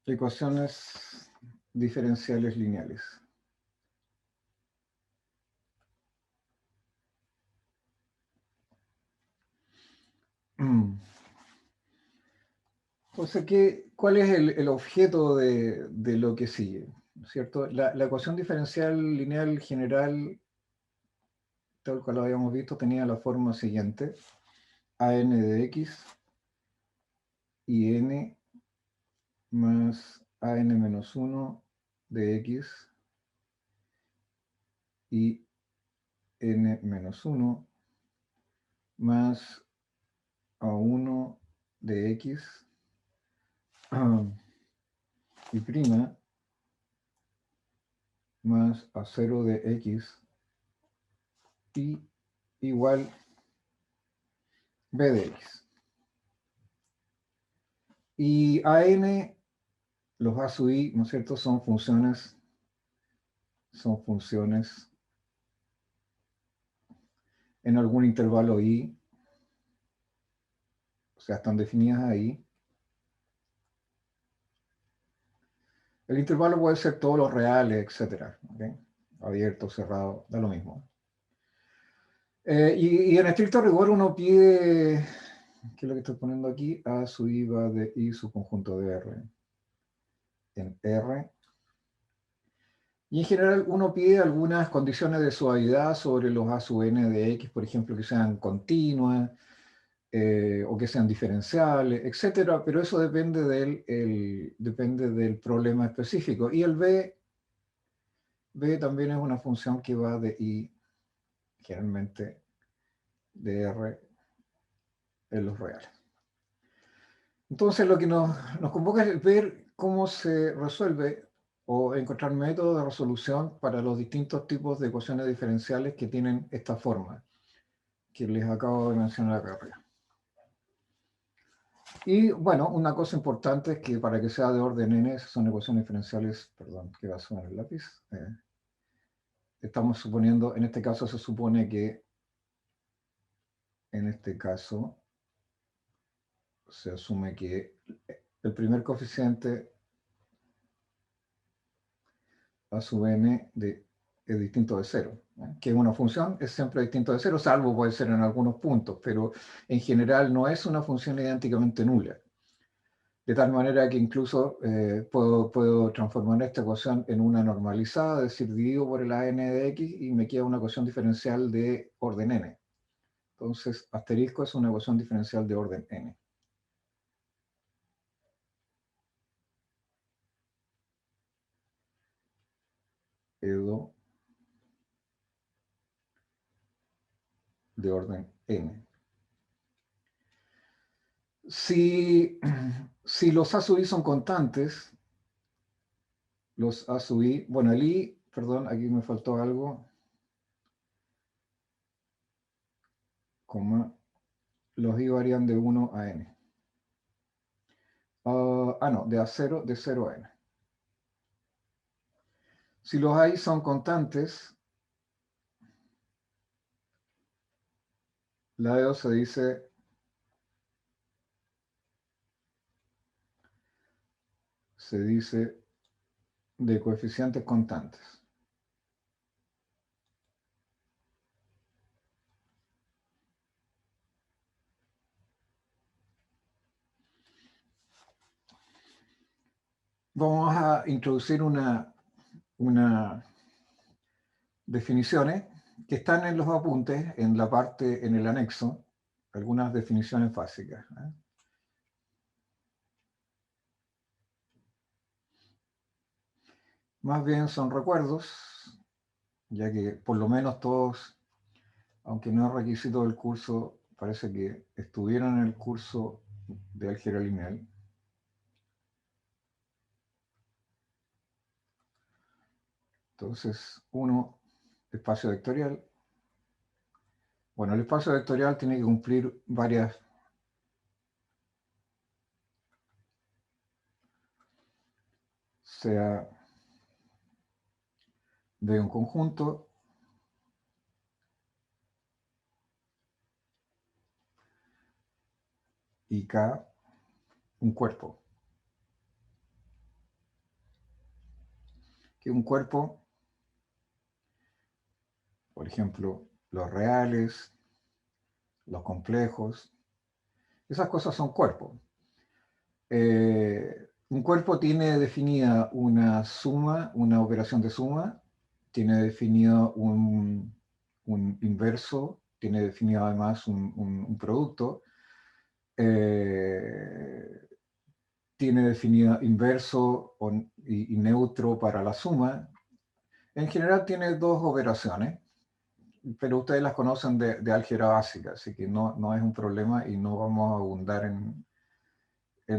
ecuaciones diferenciales lineales. Entonces, ¿cuál es el objeto de lo que sigue? ¿Cierto? La ecuación diferencial lineal general, tal cual lo habíamos visto, tenía la forma siguiente: a n de x y n más a n menos 1 de x y n menos 1 más a 1 de x y prima más a 0 de x y igual b de x. Y a n, los a sub i, ¿no es cierto?, son funciones en algún intervalo i, o sea, están definidas ahí. El intervalo puede ser todos los reales, etcétera, ¿okay? Abierto, cerrado, da lo mismo. Y en estricto rigor uno pide, ¿qué es lo que estoy poniendo aquí? A sub i va de i subconjunto de R en R. Y en general uno pide algunas condiciones de suavidad sobre los a sub n de x, por ejemplo, que sean continuas, o que sean diferenciables, etcétera, pero eso depende depende del problema específico. Y el b también es una función que va de i, generalmente de r en los reales. Entonces lo que nos convoca es ver cómo se resuelve o encontrar métodos de resolución para los distintos tipos de ecuaciones diferenciales que tienen esta forma que les acabo de mencionar acá arriba. Y bueno, una cosa importante es que para que sea de orden n, son ecuaciones diferenciales, perdón, que va a sonar el lápiz. Estamos suponiendo, en este caso se supone que, en este caso, se asume que el primer coeficiente a sub n es distinto de 0. Que una función es siempre distinto de 0, salvo puede ser en algunos puntos, pero en general no es una función idénticamente nula. De tal manera que incluso puedo transformar esta ecuación en una normalizada, es decir, divido por el a n de x y me queda una ecuación diferencial de orden n. Entonces, asterisco es una ecuación diferencial de orden n. Edo de orden n. Si los a sub i son constantes, los a sub i, bueno, el i, perdón, aquí me faltó algo, coma, los i varían de 1 a n. No, de 0 a n. Si los a i son constantes, la EO se dice de coeficientes constantes. Vamos a introducir una definiciones que están en los apuntes, en la parte, en el anexo, algunas definiciones básicas. Más bien son recuerdos, ya que por lo menos todos, aunque no es requisito del curso, parece que estuvieron en el curso de álgebra lineal. Entonces, uno, espacio vectorial. Bueno, el espacio vectorial tiene que cumplir varias, sea de un conjunto y K un cuerpo. que un cuerpo, por ejemplo, los reales, los complejos, esas cosas son cuerpos. Un cuerpo tiene definida una suma, una operación de suma, tiene definido un inverso, tiene definido además un producto, tiene definido inverso y neutro para la suma. En general tiene dos operaciones, pero ustedes las conocen de álgebra básica, así que no es un problema y no vamos a abundar en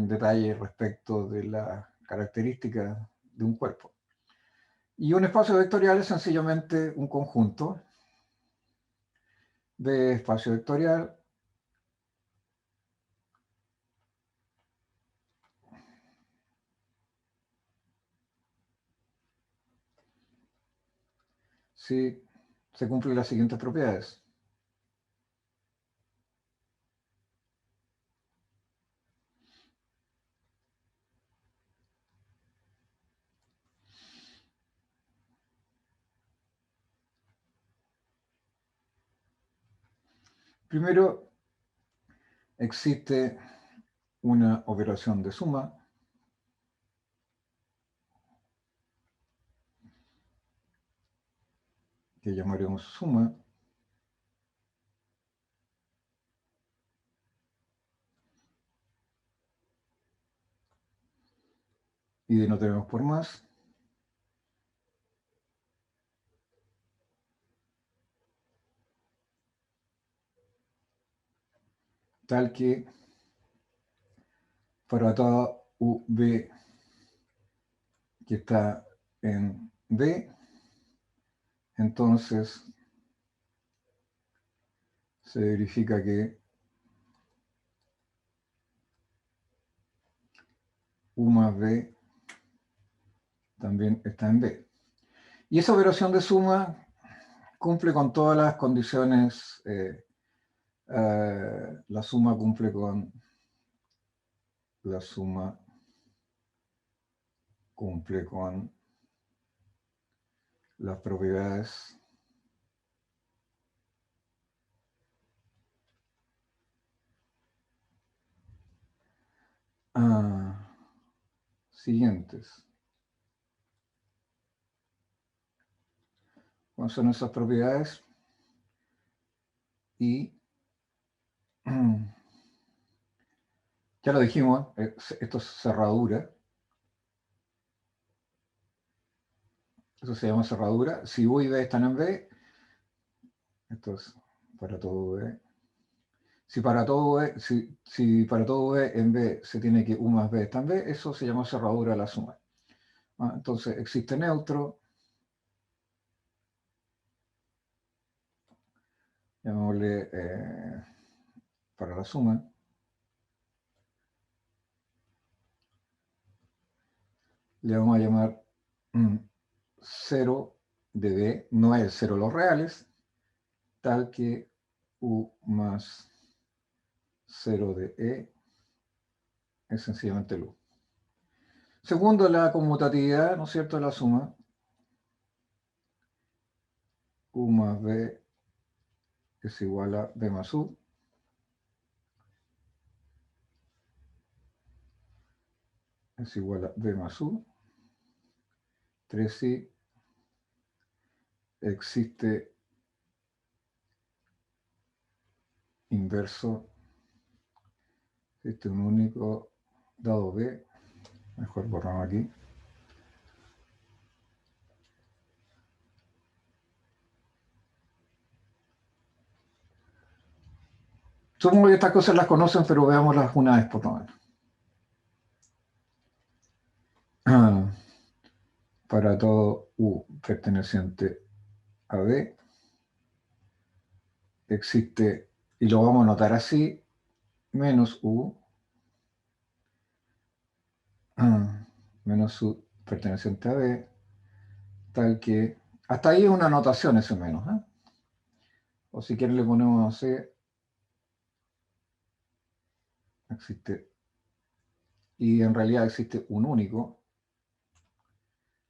detalle respecto de las características de un cuerpo. Y un espacio vectorial es sencillamente un conjunto de espacio vectorial si se cumplen las siguientes propiedades. Primero, existe una operación de suma que llamaremos suma, y denotaremos por más, tal que para toda UB que está en B, entonces se verifica que U más B también está en B. Y esa operación de suma cumple con todas las condiciones. La suma cumple con las propiedades siguientes. ¿Cuáles son esas propiedades? Y ya lo dijimos, esto es cerradura. Eso se llama cerradura. Si U y B están en B, esto es para todo B. Si para todo B, si para todo B en B se tiene que U más B está en B, eso se llama cerradura de la suma. Entonces existe neutro. Llamémosle para la suma. Le vamos a llamar 0 de B, no es 0 los reales, tal que U más 0 de E es sencillamente el U. Segundo, la conmutatividad, ¿no es cierto?, de la suma. U más B es igual a B más U. Es igual a B más U. 3 si existe inverso, existe un único dado B. Mejor borramos aquí. Supongo que estas cosas las conocen, pero veámoslas una vez por lo menos. Para todo U perteneciente a B, existe, y lo vamos a notar así, menos U perteneciente a B, tal que, hasta ahí es una notación ese menos, o si quieren le ponemos C, existe, y en realidad existe un único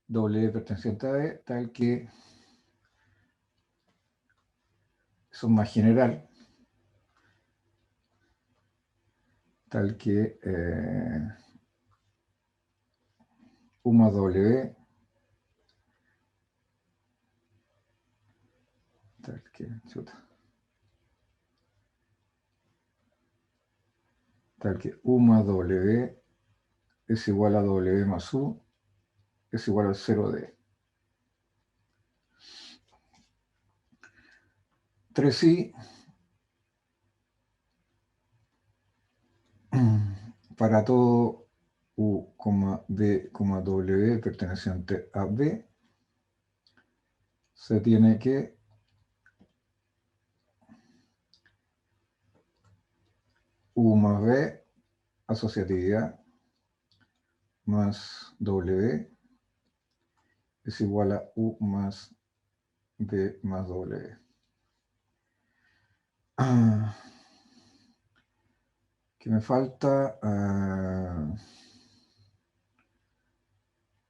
W perteneciente a B, tal que eso es más general, tal que U más W, tal que, tal que U más W es igual a W más U, es igual al 0D. 3i para todo U, B, W perteneciente a B, se tiene que U más B, asociatividad, más W, es igual a U más B más W. ¿Qué me falta?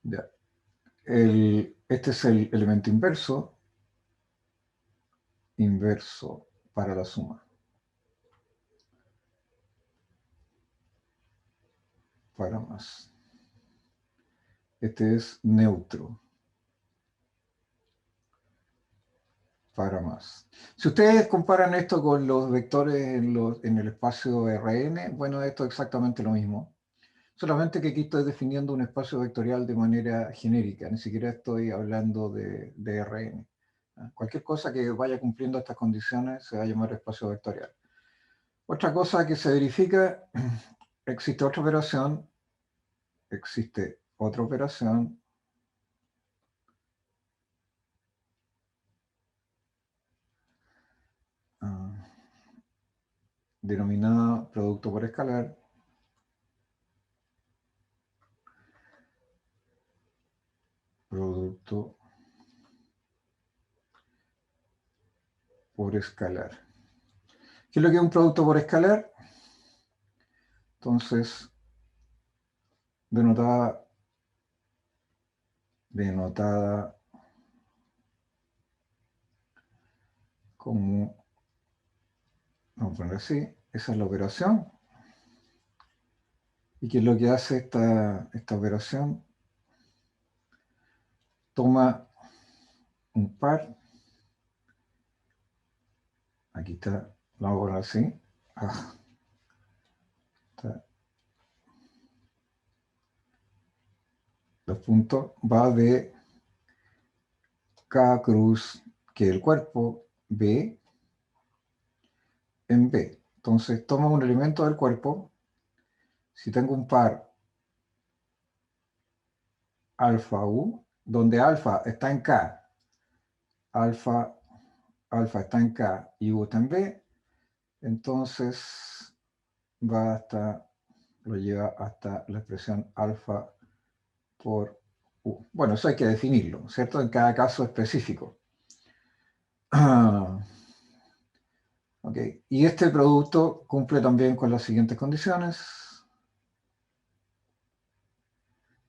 Ya. Este es el elemento inverso para la suma. Para más. Este es neutro. Para más. Si ustedes comparan esto con los vectores en el espacio Rn, bueno, esto es exactamente lo mismo. Solamente que aquí estoy definiendo un espacio vectorial de manera genérica, ni siquiera estoy hablando de Rn. Cualquier cosa que vaya cumpliendo estas condiciones se va a llamar espacio vectorial. Otra cosa que se verifica, existe otra operación, denominada producto por escalar, producto por escalar. ¿Qué es lo que es un producto por escalar? Entonces, denotada como, vamos a poner así, esa es la operación. ¿Y qué es lo que hace esta operación? Toma un par, aquí está, lo vamos a poner así, está, los puntos, va de K cruz, que es el cuerpo, B, en B. Entonces toma un elemento del cuerpo, si tengo un par alfa U, donde alfa está en K, alfa está en K y U está en B, entonces lo lleva hasta la expresión alfa por U. Bueno, eso hay que definirlo, ¿cierto? En cada caso específico. Ok, y este producto cumple también con las siguientes condiciones.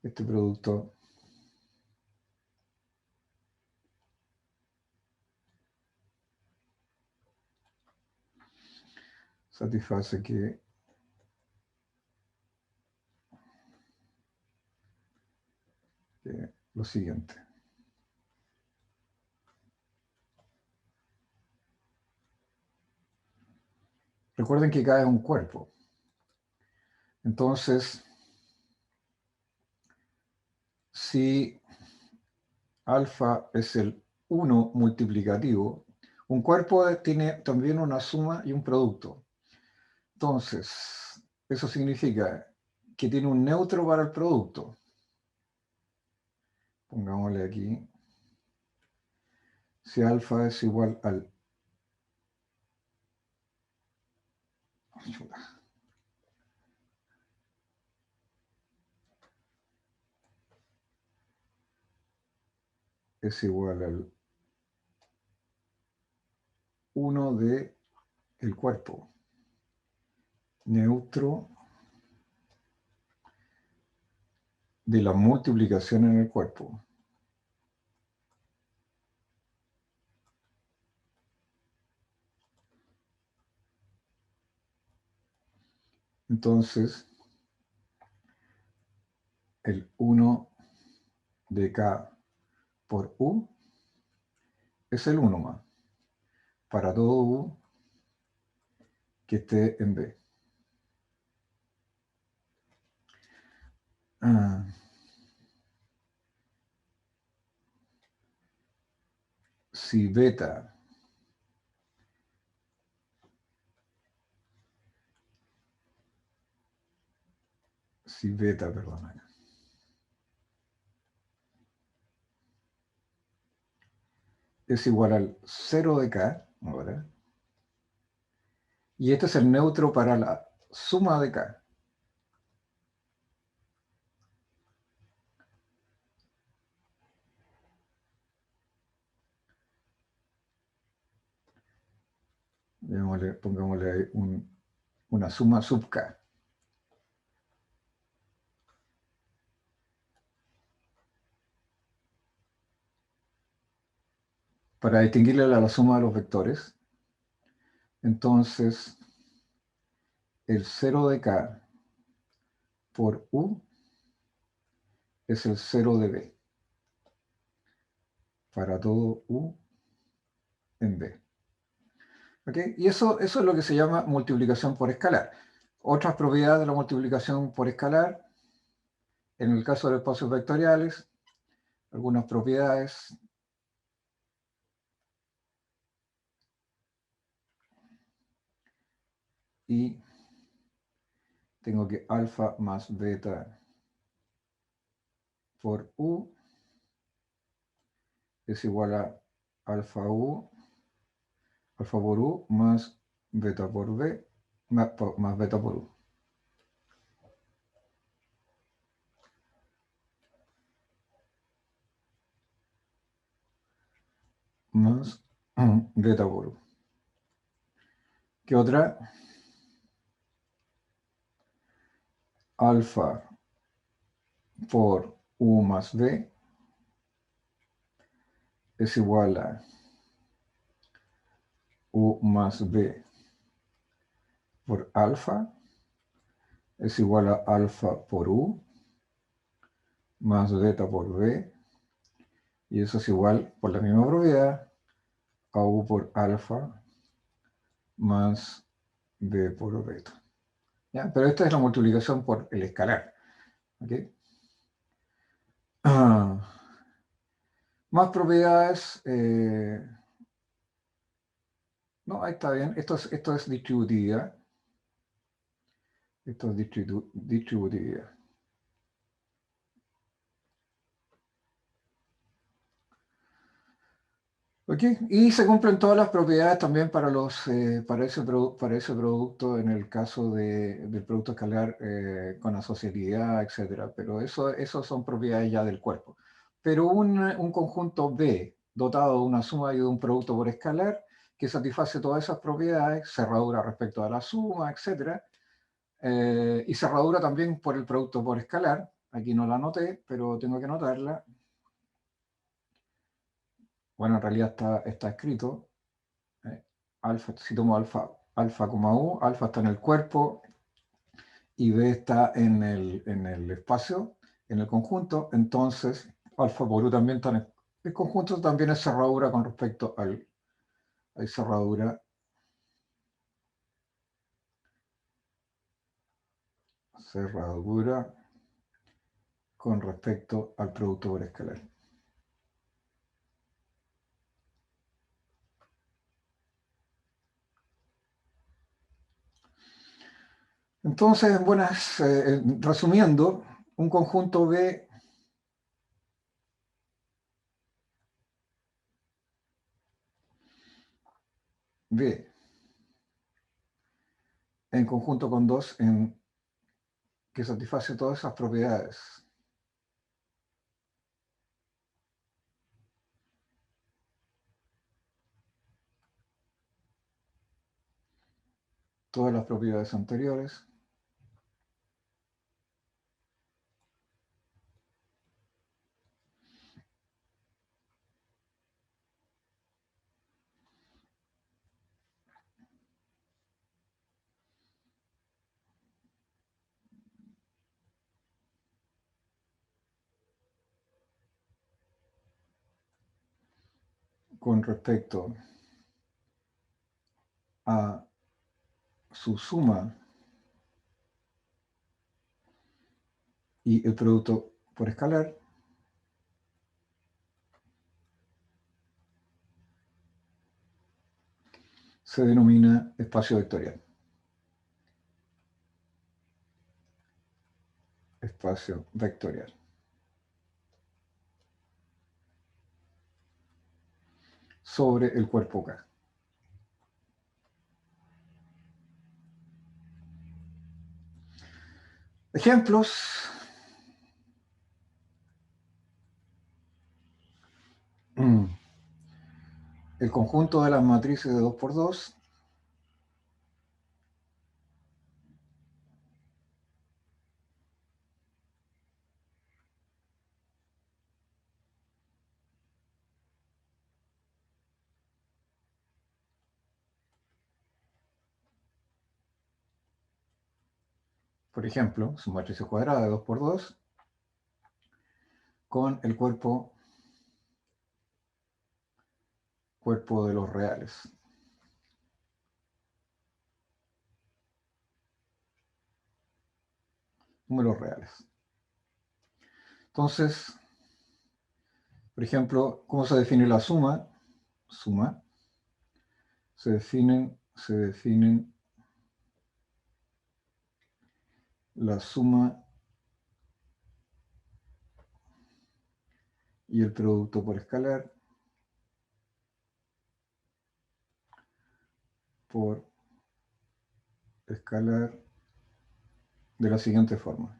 Este producto satisface que lo siguiente. Recuerden que K es un cuerpo. Entonces, si alfa es el 1 multiplicativo, un cuerpo tiene también una suma y un producto. Entonces, eso significa que tiene un neutro para el producto. Pongámosle aquí. Si alfa es igual al... es igual al 1 de el cuerpo. Neutro de la multiplicación en el cuerpo. Entonces, el 1 de K por U es el 1 más, para todo U que esté en B. Si beta perdón, es igual al 0 de K, ahora, y este es el neutro para la suma de K. Pongámosle ahí una suma sub K. Para distinguirle la suma de los vectores, entonces el 0 de K por U es el 0 de B, para todo U en B. ¿Okay? Y eso es lo que se llama multiplicación por escalar. Otras propiedades de la multiplicación por escalar, en el caso de espacios vectoriales, algunas propiedades. Y tengo que alfa más beta por U es igual a alfa por U más beta por B, más beta por U. Más beta por U. ¿Qué otra? Alfa por U más B es igual a U más B por alfa es igual a alfa por U más beta por B, y eso es igual, por la misma propiedad, a U por alfa más B por beta. ¿Ya? Pero esta es la multiplicación por el escalar. ¿Okay? Más propiedades. No, ahí está bien. Esto es distributiva. Esto es distributiva. ¿Okay? Y se cumplen todas las propiedades también para, para ese producto en el caso del producto escalar con asociatividad, etc. Pero eso son propiedades ya del cuerpo. Pero un conjunto B dotado de una suma y de un producto por escalar que satisface todas esas propiedades, cerradura respecto a la suma, etc. Y cerradura también por el producto por escalar. Aquí no la anoté, pero tengo que anotarla. Bueno, en realidad está escrito. Alfa, si tomo alfa, U, alfa está en el cuerpo y B está en el espacio, en el conjunto, entonces alfa por U también está en el conjunto, también es cerradura con respecto hay cerradura con respecto al producto por escalar. Entonces, resumiendo, un conjunto B en conjunto con 2 que satisface todas esas propiedades. Todas las propiedades anteriores. con respecto a su suma y el producto por escalar, se denomina espacio vectorial. Espacio vectorial. Sobre el cuerpo K. Ejemplos. El conjunto de las matrices de 2×2 por ejemplo, su matriz cuadrada de 2×2 con el cuerpo de los reales. Números reales. Entonces, por ejemplo, ¿cómo se define la suma? Suma. Se definen la suma y el producto por escalar de la siguiente forma.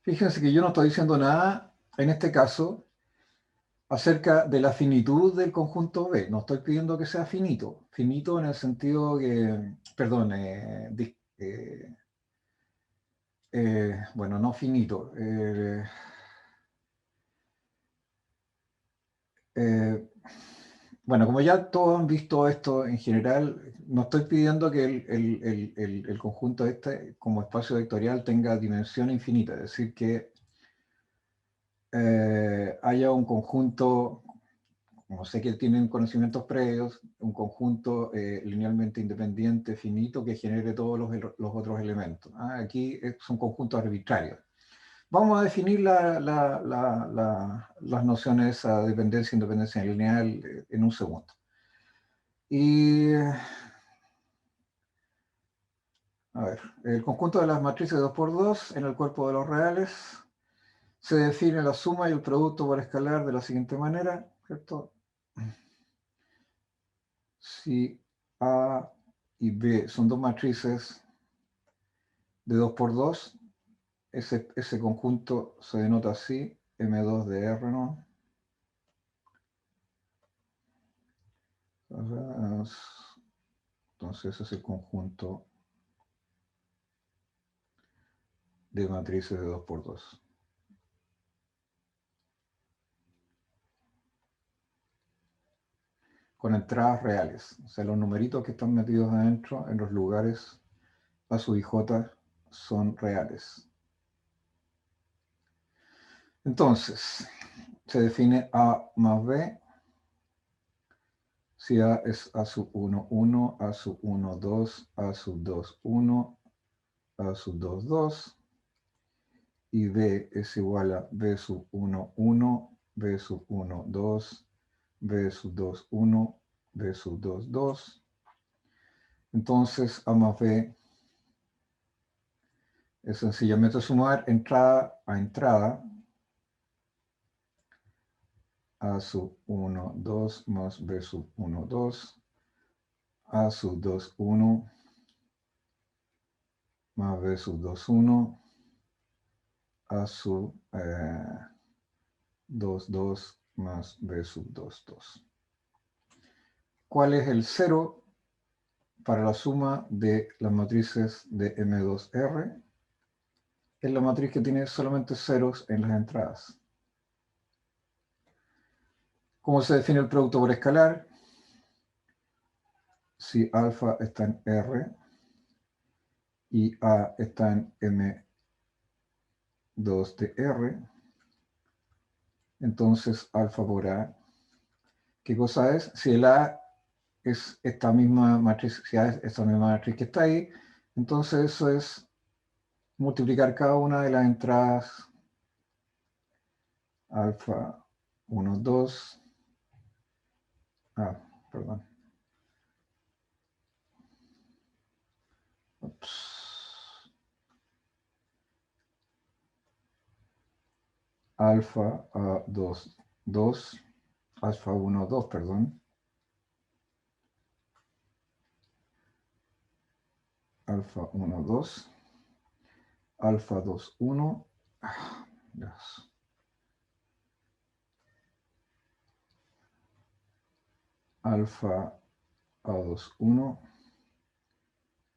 Fíjense que yo no estoy diciendo nada, en este caso, acerca de la finitud del conjunto B. No estoy pidiendo que sea finito. Finito en el sentido que, perdón, bueno, no finito. Bueno, como ya todos han visto esto en general, no estoy pidiendo que el conjunto este, como espacio vectorial, tenga dimensión infinita. Es decir, que haya un conjunto, como sé que tienen conocimientos previos, un conjunto linealmente independiente, finito, que genere todos los otros elementos. Aquí son conjuntos arbitrarios. Vamos a definir las nociones a dependencia e independencia lineal en un segundo. Y, a ver, el conjunto de las matrices 2×2 en el cuerpo de los reales se define la suma y el producto por escalar de la siguiente manera, ¿cierto? Si A y B son dos matrices de 2×2, ese conjunto se denota así, M2 de R, ¿no? Entonces ese es el conjunto de matrices de 2×2. Con entradas reales, o sea, los numeritos que están metidos adentro en los lugares A sub i j son reales. Entonces, se define A más B. Si A es A sub 1, 1, A sub 1, 2, A sub 2, 1, A sub 2, 2. Y B es igual a B sub 1, 1, B sub 1, 2, B sub 2, 1, B sub 2, 2. Entonces, A más B es sencillamente sumar entrada a entrada A sub 1, 2 más B sub 1, 2, A sub 2, 1 más B sub 2, 1, A sub 2, 2 más B sub 2, 2. ¿Cuál es el cero para la suma de las matrices de M2R? Es la matriz que tiene solamente ceros en las entradas. ¿Cómo se define el producto por escalar? Si alfa está en R y A está en M2, 2 de R, entonces alfa por A, ¿qué cosa es? Si el A es esta misma matriz, si A es esta misma matriz que está ahí, entonces eso es multiplicar cada una de las entradas alfa 1, 2, perdón, ups, alfa a 2, 2, alfa 1, 2, perdón, alfa 1, 2, alfa 2, 1, Dios. Alfa A2, 1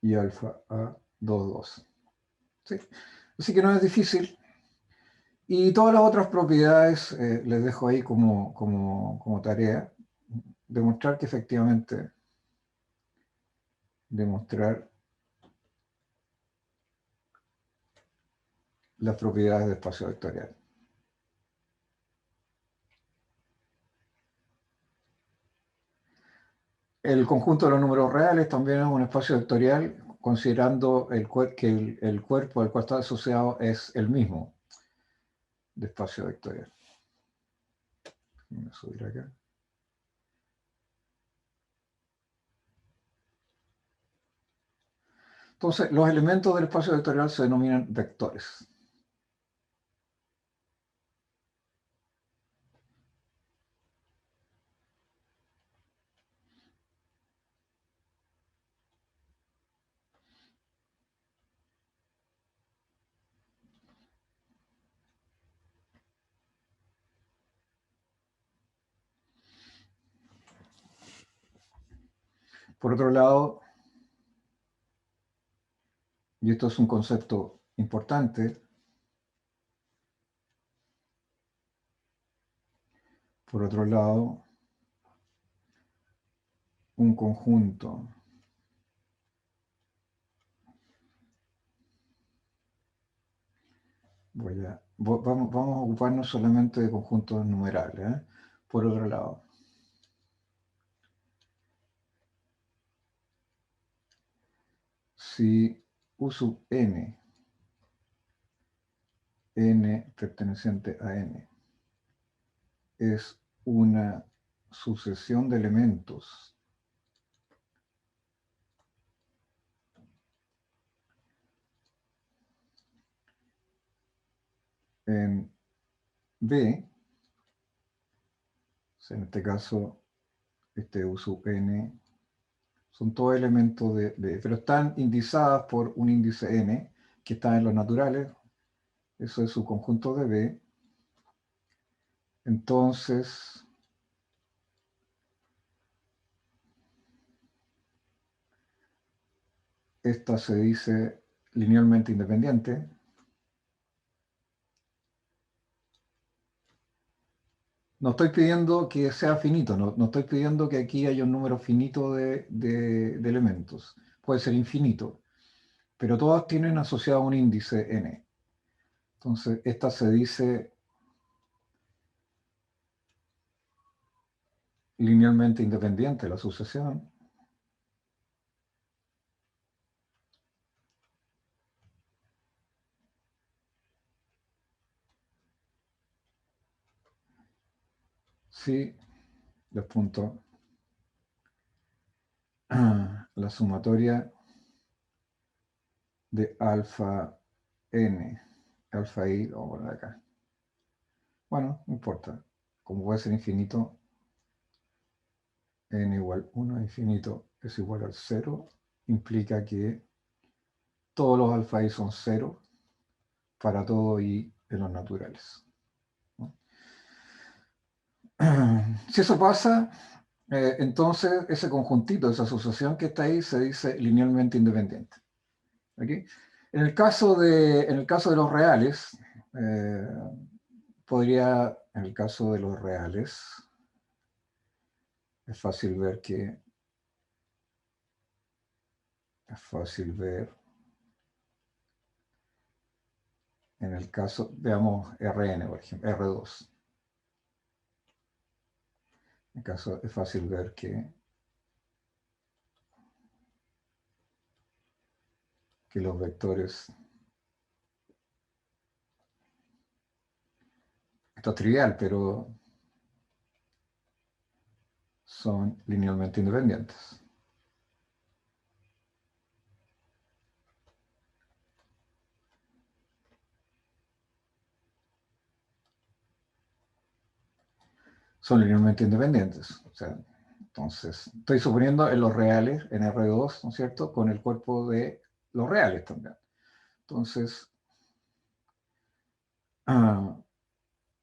y alfa A2, 2. ¿Sí? Así que no es difícil. Y todas las otras propiedades les dejo ahí como tarea. Demostrar que efectivamente, demostrar las propiedades de espacio vectorial. El conjunto de los números reales también es un espacio vectorial, considerando que el cuerpo al cual está asociado es el mismo de espacio vectorial. Voy a subir acá. Entonces, los elementos del espacio vectorial se denominan vectores. Por otro lado, y esto es un concepto importante, por otro lado, un conjunto vamos a ocuparnos solamente de conjuntos numerales, ¿eh? Por otro lado, si U sub n, n perteneciente a n, es una sucesión de elementos en B, en este caso, este U sub n, son todos elementos de B, pero están indizadas por un índice n, que está en los naturales, eso es su conjunto de B. Entonces, esta se dice linealmente independiente. No estoy pidiendo que sea finito, no estoy pidiendo que aquí haya un número finito de elementos. Puede ser infinito, pero todas tienen asociado un índice n. Entonces, esta se dice linealmente independiente, la sucesión. Si los puntos, la sumatoria de alfa n, alfa i, vamos a poner acá. Bueno, no importa. Como puede ser infinito, n igual 1 infinito es igual al 0, implica que todos los alfa i son 0 para todo i de los naturales, ¿no? Si eso pasa, entonces ese conjuntito, esa asociación que está ahí, se dice linealmente independiente. ¿Okay? En el caso de los reales, eh, en el caso de los reales, es fácil ver que, es fácil ver En el caso, veamos Rn, por ejemplo, R2. En el caso es fácil ver que los vectores, esto es trivial, pero son linealmente independientes. Son linealmente independientes. O sea, entonces, estoy suponiendo en los reales, en R2, ¿no es cierto?, con el cuerpo de los reales también. Entonces,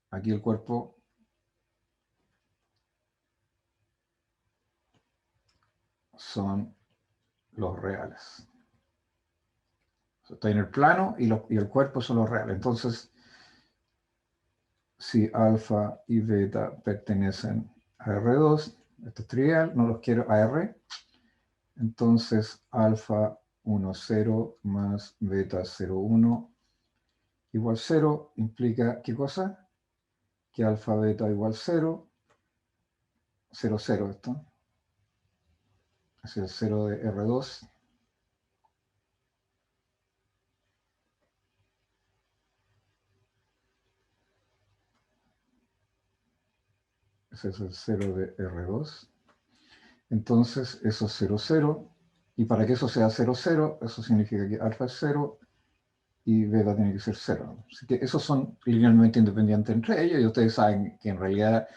aquí el cuerpo son los reales. Estoy en el plano y el cuerpo son los reales. Entonces, si alfa y beta pertenecen a R2, esto es trivial, no los quiero a R, entonces alfa 1, 0 más beta 0, 1 igual 0 implica, ¿qué cosa? Que alfa beta igual 0, 0, 0 esto, es el 0 de R2. Ese es el 0 de R2. Entonces, eso es 0, 0. Y para que eso sea 0, 0, eso significa que alfa es 0 y beta tiene que ser 0. Así que esos son linealmente independientes entre ellos. Y ustedes saben que en realidad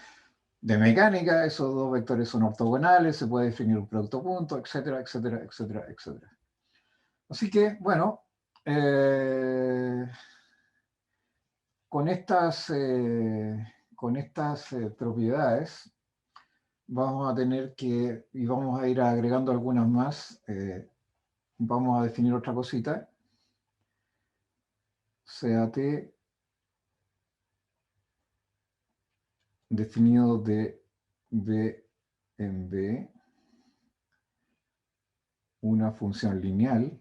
de mecánica esos dos vectores son ortogonales, se puede definir un producto punto, etcétera, etcétera, etcétera, etcétera. Así que, bueno, con estas propiedades vamos a tener que, y vamos a ir agregando algunas más, vamos a definir otra cosita, CAT definido de B en B, una función lineal,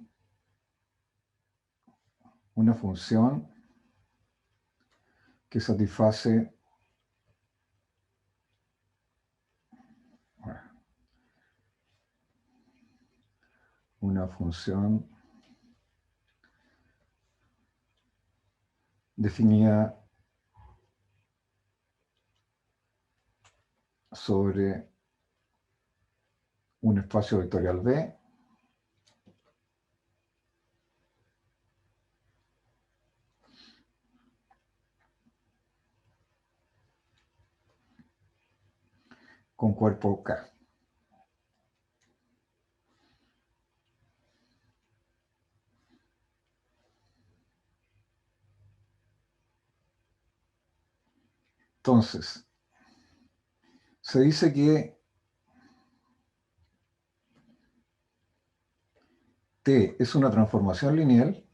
una función que satisface una función definida sobre un espacio vectorial B con cuerpo K. Entonces, se dice que T es una transformación lineal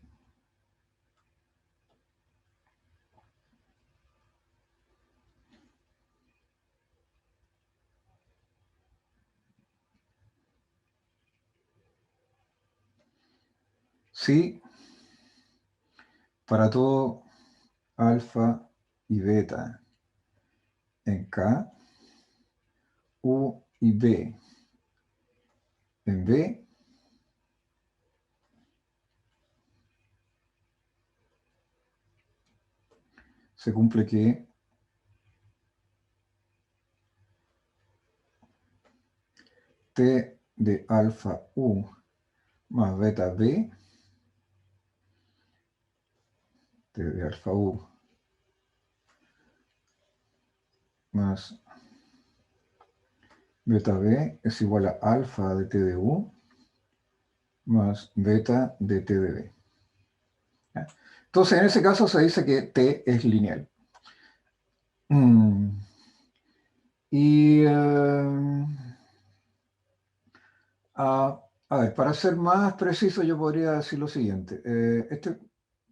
si para todo alfa y beta en K, U y B en B, se cumple que T de alfa U más beta B, T de alfa U más beta B es igual a alfa de T de U más beta de T de B. ¿Ya? Entonces, en ese caso se dice que T es lineal. Y a ver, para ser más preciso, yo podría decir lo siguiente. Este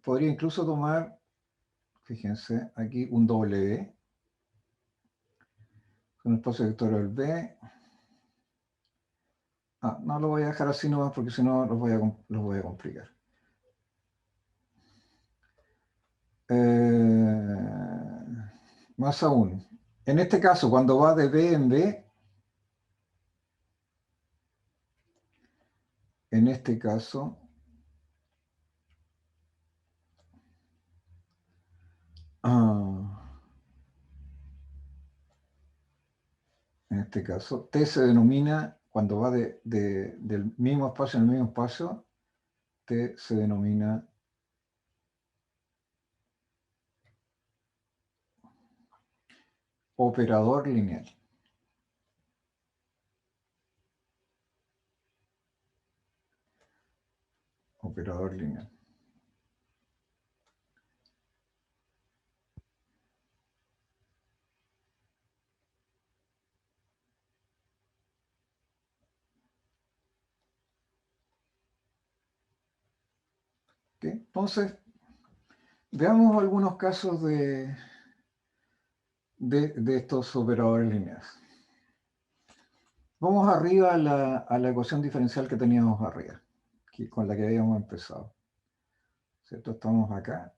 podría incluso tomar, fíjense, aquí un W, con espacio vectorial B. No lo voy a dejar así nomás porque si no los voy a complicar. Más aún, en este caso, cuando va de B en B, en este caso, T se denomina, cuando va del mismo espacio en el mismo espacio, T se denomina operador lineal. Operador lineal. ¿Okay? Entonces, veamos algunos casos de estos operadores lineales. Vamos arriba a la ecuación diferencial que teníamos arriba, con la que habíamos empezado. ¿Cierto? Estamos acá,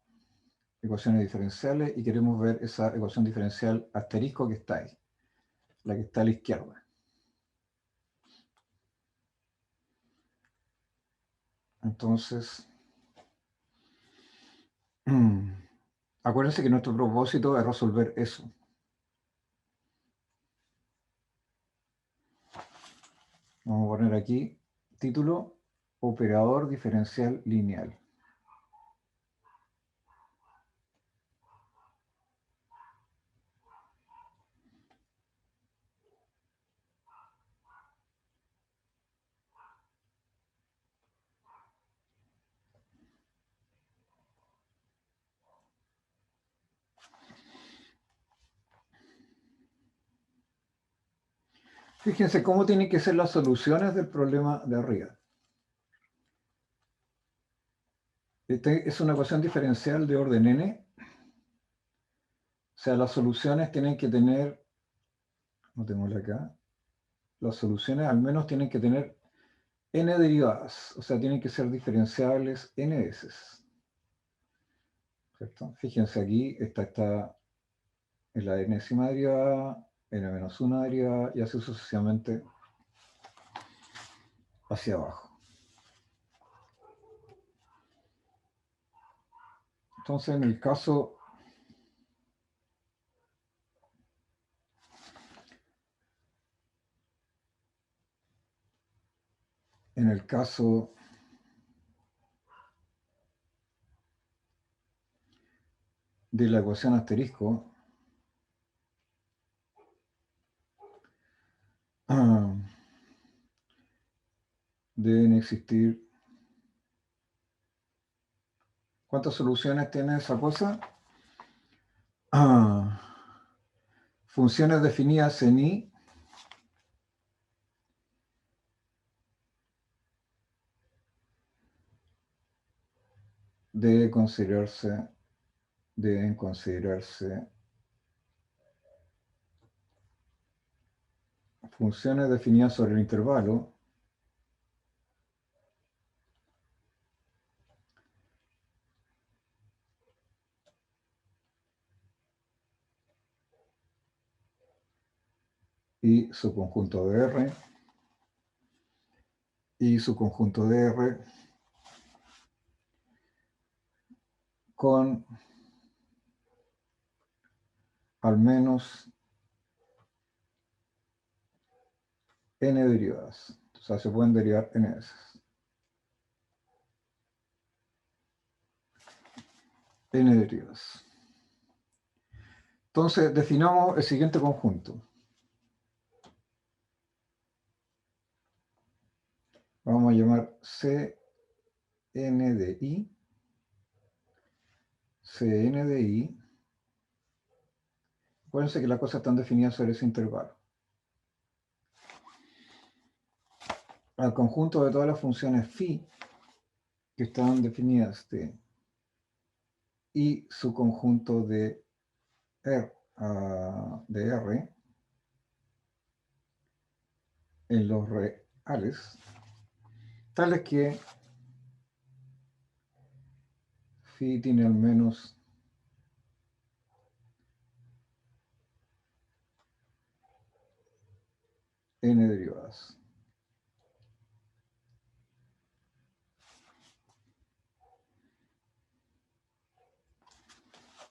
ecuaciones diferenciales, y queremos ver esa ecuación diferencial asterisco que está ahí, la que está a la izquierda. Entonces, acuérdense que nuestro propósito es resolver eso. Vamos a poner aquí título, operador diferencial lineal. Fíjense cómo tienen que ser las soluciones del problema de arriba. Este es una ecuación diferencial de orden n. O sea, las soluciones tienen que tener, notémosla acá, las soluciones al menos tienen que tener n derivadas. O sea, tienen que ser diferenciables n veces. ¿Cierto? Fíjense aquí, esta está en la enésima derivada, n-1 derivada, y así sucesivamente hacia abajo. Entonces, en el caso de la ecuación asterisco, deben existir. ¿Cuántas soluciones tiene esa cosa? Funciones definidas en I deben considerarse funciones definidas sobre el intervalo y su conjunto de R con al menos n derivadas. O sea, se pueden derivar n veces. N derivadas. Entonces, definamos el siguiente conjunto. Vamos a llamar Cn de I. Cn de I. Acuérdense que las cosas están definidas sobre ese intervalo. Al conjunto de todas las funciones phi que están definidas y su conjunto de R en los reales, tales que phi tiene al menos n derivadas.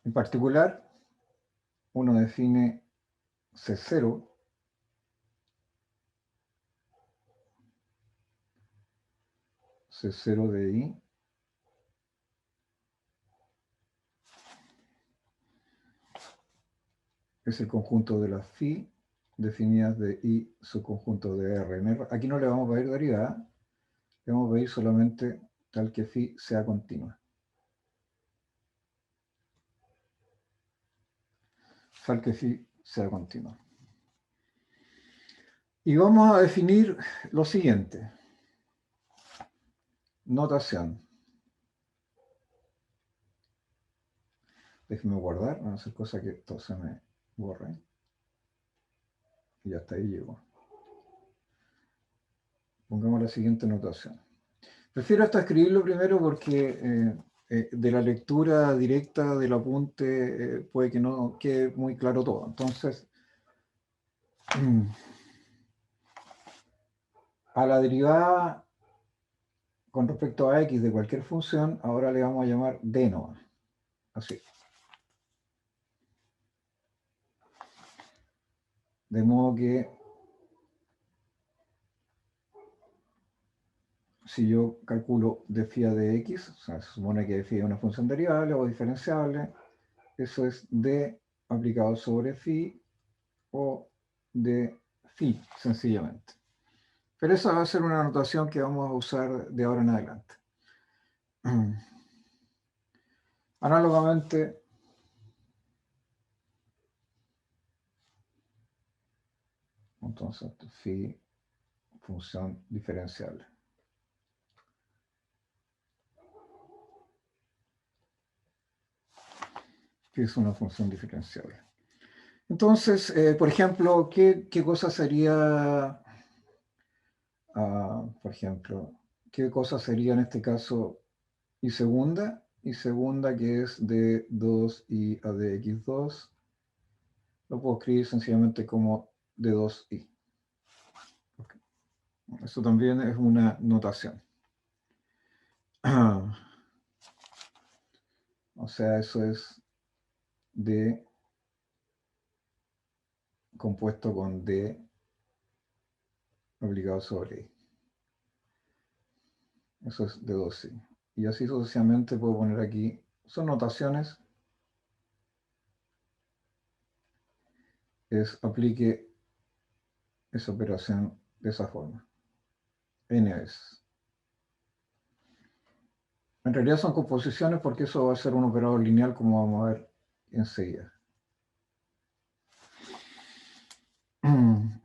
En particular, uno define C0 de I es el conjunto de las phi definidas de I subconjunto de R. Aquí no le vamos a pedir derivada, le vamos a pedir solamente tal que phi sea continua. Tal que phi sea continua. Y vamos a definir lo siguiente. Notación. Déjenme guardar, van a hacer cosa que esto se me borre. Y hasta ahí llego. Pongamos la siguiente notación. Prefiero hasta escribirlo primero porque de la lectura directa del apunte puede que no quede muy claro todo. Entonces, a la derivada con respecto a x de cualquier función, ahora le vamos a llamar d nomás. Así. De modo que si yo calculo d phi de x, o sea, se supone que d phi es una función derivable o diferenciable, eso es d aplicado sobre phi o de phi, sencillamente. Pero esa va a ser una notación que vamos a usar de ahora en adelante. Análogamente, entonces, phi, función diferenciable. Phi es una función diferenciable. Entonces, por ejemplo, ¿qué cosa sería, por ejemplo, qué cosa sería en este caso y segunda? Y segunda que es de 2i a dx2, lo puedo escribir sencillamente como de 2i. Okay. Eso también es una notación. O sea, eso es d compuesto con d obligado sobre i. Eso es de 2i. Y así sucesivamente puedo poner aquí, son notaciones, es aplique esa operación de esa forma. N veces. En realidad son composiciones porque eso va a ser un operador lineal como vamos a ver enseguida.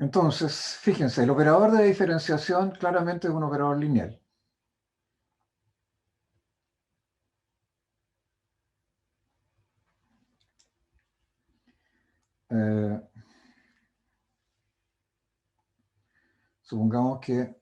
Entonces, fíjense, el operador de diferenciación claramente es un operador lineal. Supongamos que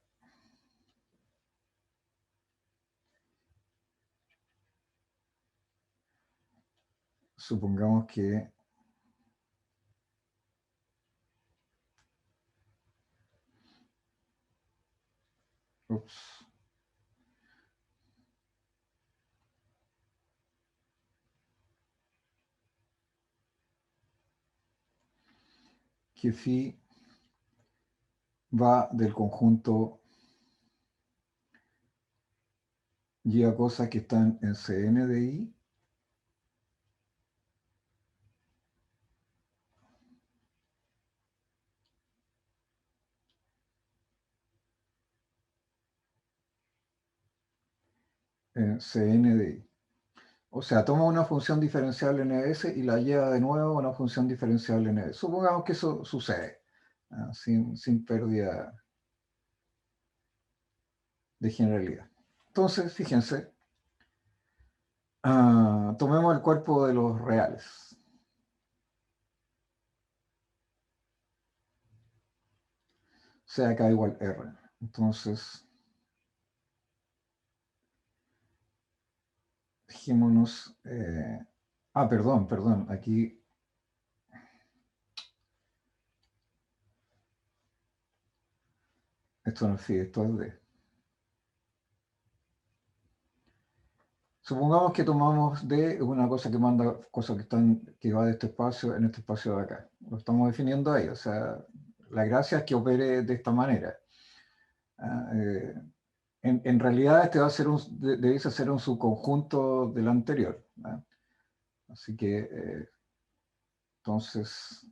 ups, que phi va del conjunto y a cosas que están en Cn de i en Cn de i. O sea, toma una función diferencial ns y la lleva de nuevo a una función diferencial ns. Supongamos que eso sucede, sin pérdida de generalidad. Entonces, fíjense, tomemos el cuerpo de los reales. Sea k igual r. Entonces, fijémonos. Perdón. Aquí Esto no es phi, esto es d. Supongamos que tomamos d una cosa que manda cosas que va de este espacio en este espacio de acá. Lo estamos definiendo ahí. O sea, la gracia es que opere de esta manera. En realidad este va a ser debiese ser un subconjunto del anterior. Así que entonces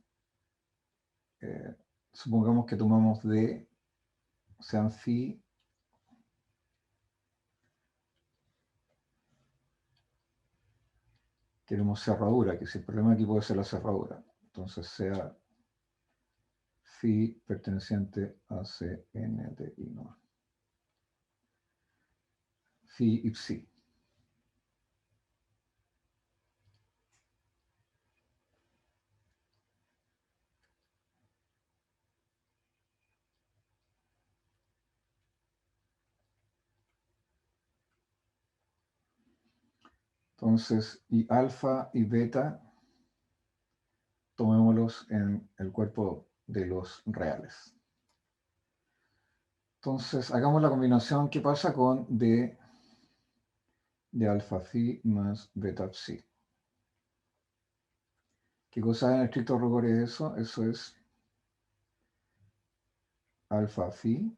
supongamos que tomamos d, o sea, phi. Queremos cerradura, que si el problema aquí puede ser la cerradura. Entonces sea phi perteneciente a Cn de I no. Phi y psi. Entonces, y alfa y beta, tomémoslos en el cuerpo de los reales. Entonces, hagamos la combinación que pasa con d de alfa phi más beta psi. ¿Qué cosa en estricto rigor es eso? Eso es alfa phi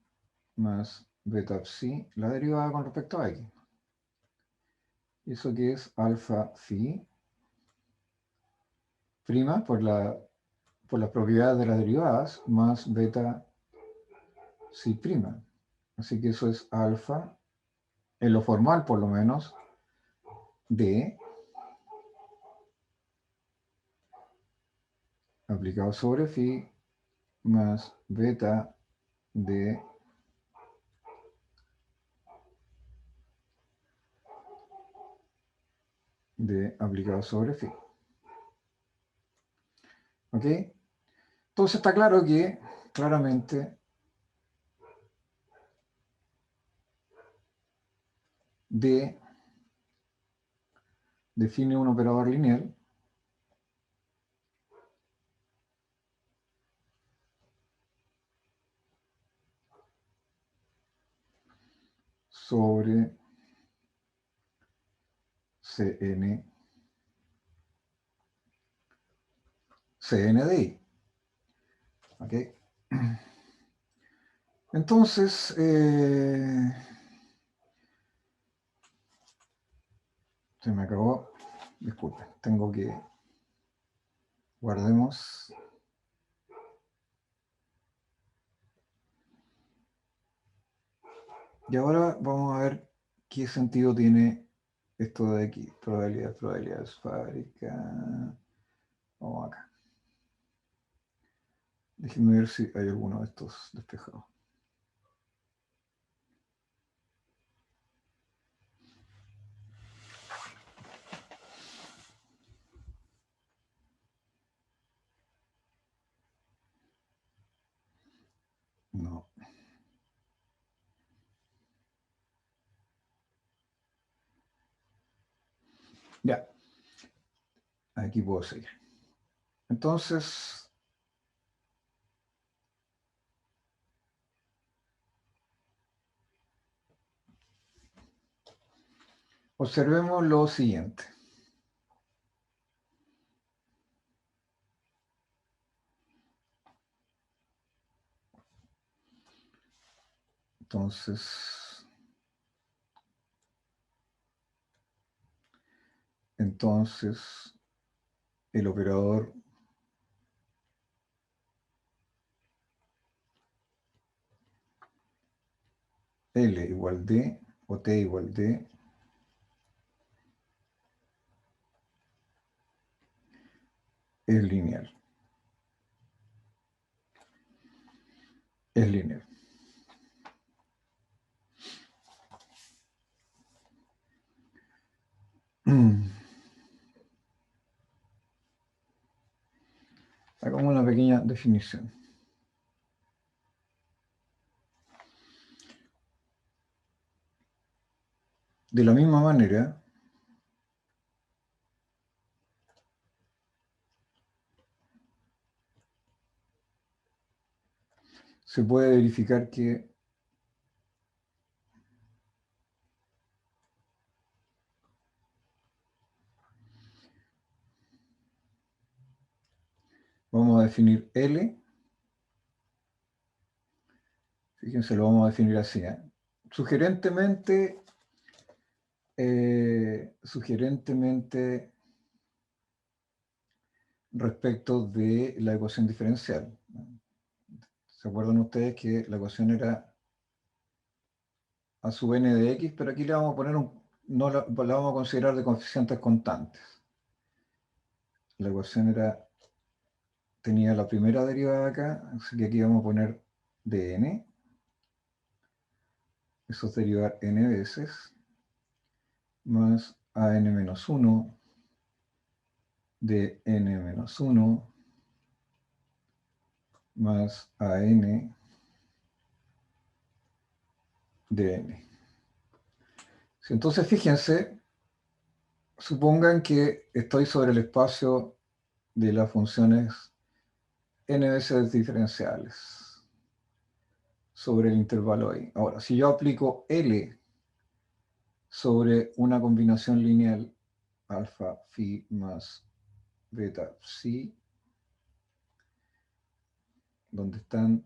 más beta psi, la derivada con respecto a x. ¿Eso que es alfa phi? Prima por las propiedades de las derivadas más beta psi prima. Así que eso es alfa, en lo formal por lo menos, d aplicado sobre phi más beta de aplicado sobre phi. ¿Ok? Entonces está claro que claramente d define un operador lineal sobre Cn de I. ¿Ok? Entonces, se me acabó. Disculpen, tengo que... Guardemos. Y ahora vamos a ver qué sentido tiene esto de aquí. Probabilidad esférica. Vamos acá. Déjenme ver si hay alguno de estos despejados. No. Ya. Aquí puedo seguir. Entonces, observemos lo siguiente. Entonces, el operador L igual D o T igual D es lineal. Es lineal. Hagamos una pequeña definición. De la misma manera, se puede verificar que vamos a definir L. Fíjense, lo vamos a definir así. Sugerentemente, respecto de la ecuación diferencial. ¿Se acuerdan ustedes que la ecuación era a sub n de x? Pero aquí le vamos a poner no la vamos a considerar de coeficientes constantes. La ecuación tenía la primera derivada acá, así que aquí vamos a poner dn. Eso es derivar n veces, más an menos 1 de n menos 1 más an de n. Entonces, fíjense, supongan que estoy sobre el espacio de las funciones n veces diferenciales, sobre el intervalo ahí. Ahora, si yo aplico L sobre una combinación lineal alfa, phi más beta, psi, donde están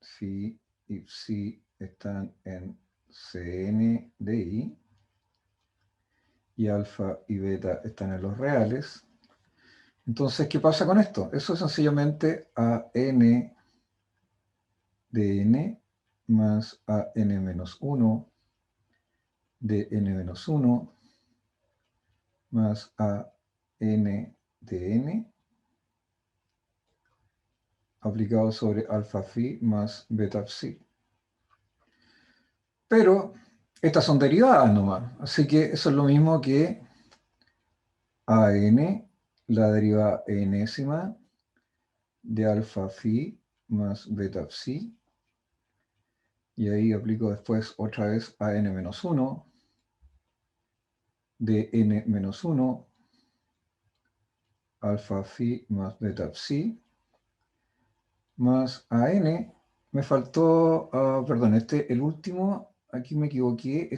phi y psi están en Cn de i, y alfa y beta están en los reales. Entonces, ¿qué pasa con esto? Eso es sencillamente a n de n más a n menos 1 de n menos 1 más a n de n aplicado sobre alfa phi más beta psi. Pero estas son derivadas nomás, así que eso es lo mismo que an, la derivada enésima de alfa phi más beta psi, y ahí aplico después otra vez a n menos 1 de n menos 1 alfa phi más beta psi más a n. Me faltó, perdón, el último, aquí me equivoqué,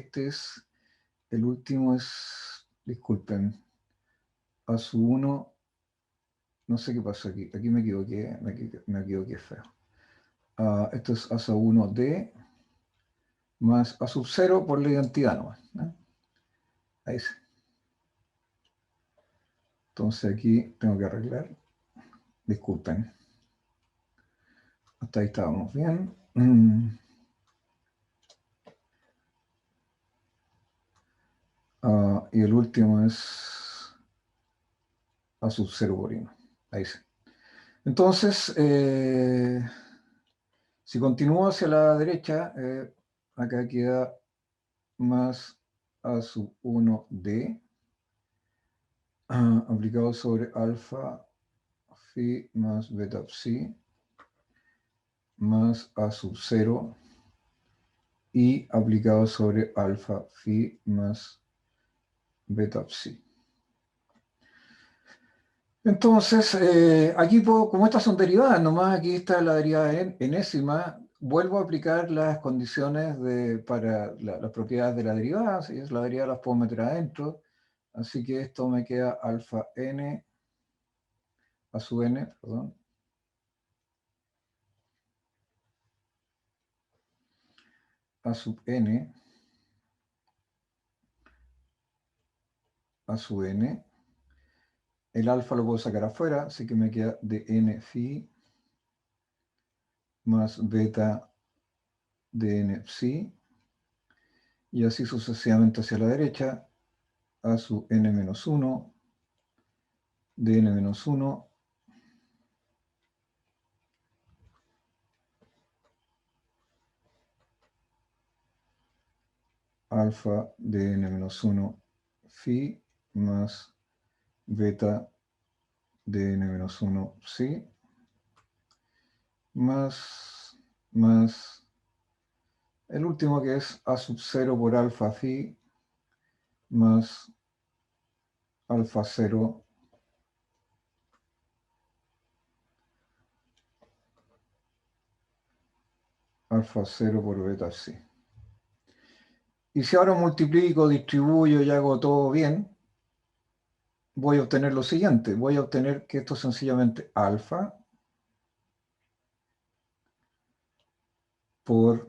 el último es, disculpen, a su 1, no sé qué pasó aquí me equivoqué, me equivoqué feo. Esto es a sub 1 d más a sub 0 por la identidad nomás, ¿no? Ahí sí. Entonces aquí tengo que arreglar, disculpen. Hasta ahí estábamos bien. Y el último es a sub 0 por 1. Ahí sí. Entonces, si continúo hacia la derecha, acá queda más a sub 1d aplicado sobre alfa phi más beta psi más a sub 0 y aplicado sobre alfa phi más beta psi. Entonces, aquí como estas son derivadas, nomás aquí está la derivada enésima, vuelvo a aplicar las condiciones para las propiedades de la derivada, si es la derivada las puedo meter adentro, así que esto me queda alfa n a sub n, perdón, a sub n a sub n. El alfa lo puedo sacar afuera, así que me queda de n phi más beta de n psi, y así sucesivamente hacia la derecha, a sub n menos 1 de n menos 1 alfa de n menos 1 phi más beta de n menos 1 psi más el último que es a sub 0 por alfa phi más alfa 0 por beta psi. Y si ahora multiplico, distribuyo y hago todo bien, voy a obtener lo siguiente. Voy a obtener que esto es sencillamente alfa por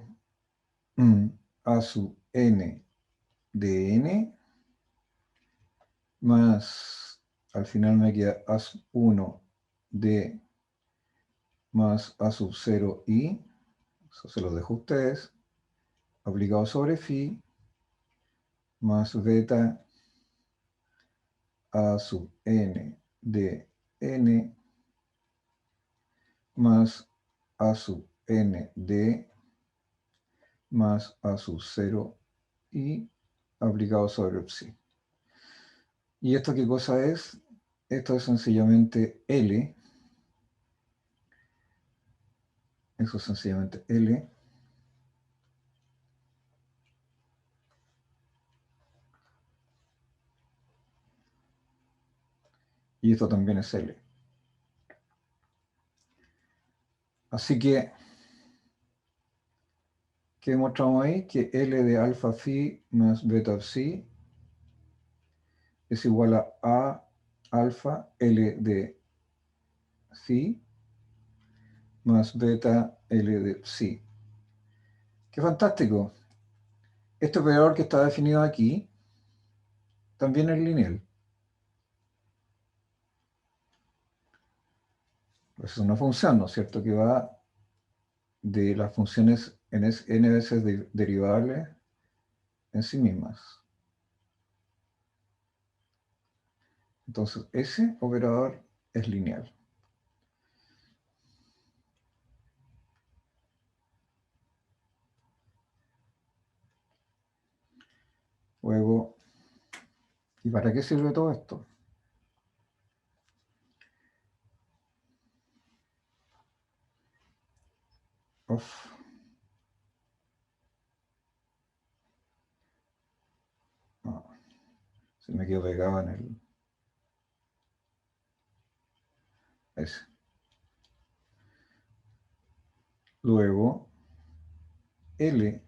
a sub n de n más, al final me queda a sub 1 de más a sub 0 i, eso se lo dejo a ustedes, aplicado sobre phi, más beta a sub n de n más a sub n de más a sub 0 y aplicado sobre psi. ¿Y esto qué cosa es? Esto es sencillamente L. Eso es sencillamente L. Y esto también es L. Así que, ¿qué demostramos ahí? Que L de alfa phi más beta psi es igual a alfa L de phi más beta L de psi. ¡Qué fantástico! Este operador que está definido aquí también es lineal. Es una función, ¿no es cierto?, que va de las funciones n veces derivables en sí mismas. Entonces, ese operador es lineal. Luego, ¿y para qué sirve todo esto? Uf. No, se me quedó pegado en el... ese. Luego, L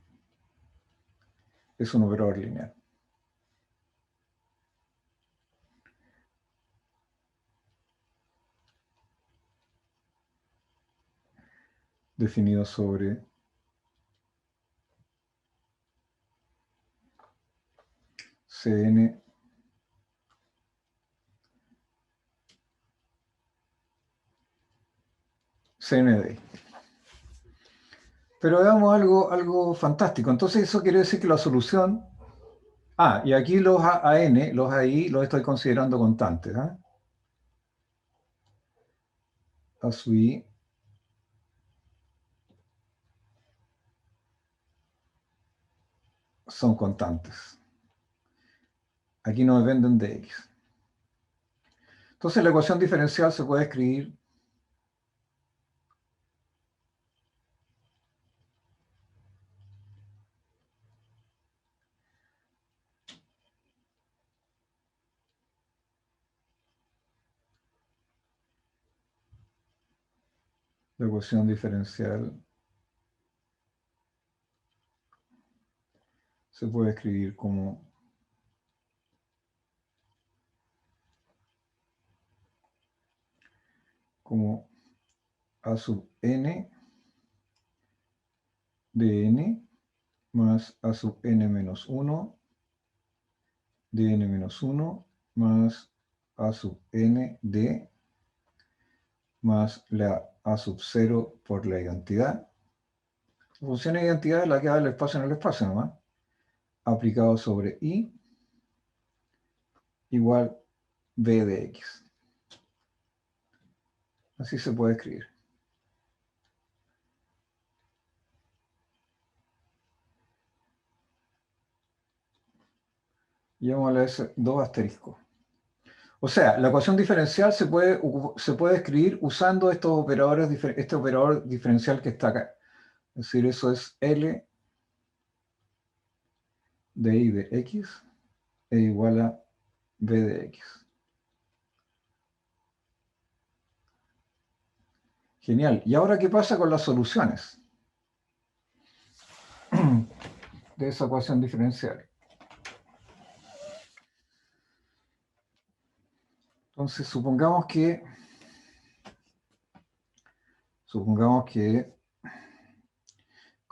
es un operador lineal. Definido sobre Cn Cnd. Pero veamos algo fantástico. Entonces eso quiere decir que la solución... Ah, y aquí los AN, los AI, los estoy considerando constantes. ¿Eh? A sub I son constantes. Aquí no dependen de X. Entonces la ecuación diferencial se puede escribir la ecuación diferencial se puede escribir como a sub n de n más a sub n menos 1 de n menos 1 más a sub n de más la a sub 0 por la identidad. La función de identidad es la que da el espacio en el espacio nomás, aplicado sobre i igual b de x. Así se puede escribir. Llamémosle ese 2 asterisco. O sea, la ecuación diferencial se puede escribir usando estos operadores, este operador diferencial que está acá. Es decir, eso es L de i de x es igual a b de x. Genial. ¿Y ahora qué pasa con las soluciones de esa ecuación diferencial? Entonces, supongamos que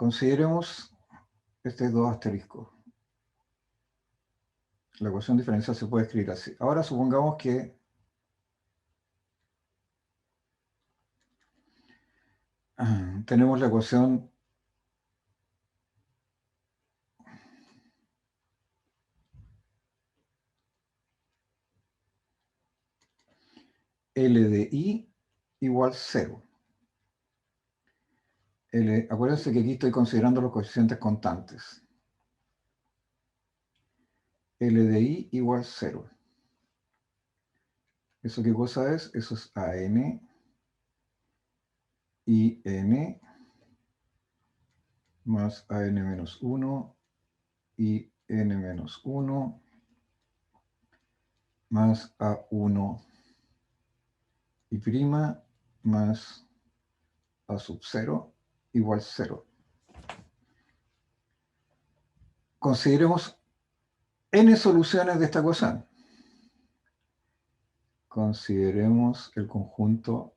Consideremos este 2 asteriscos. La ecuación diferencial se puede escribir así. Ahora supongamos que tenemos la ecuación L de I igual 0. Acuérdense que aquí estoy considerando los coeficientes constantes. L de I igual 0. ¿Eso qué cosa es? Eso es AN, IN, más AN menos 1, IN menos 1, más A1 y prima, más A sub 0, igual 0. Consideremos n soluciones de esta ecuación. Consideremos el conjunto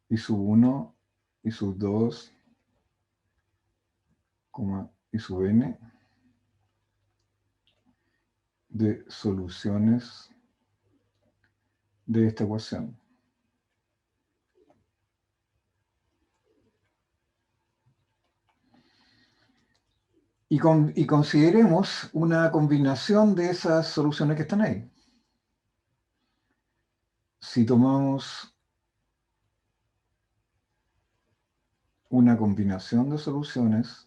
y sub 1 y sub 2, y sub n de soluciones de esta ecuación. Y consideremos una combinación de esas soluciones que están ahí. Si tomamos una combinación de soluciones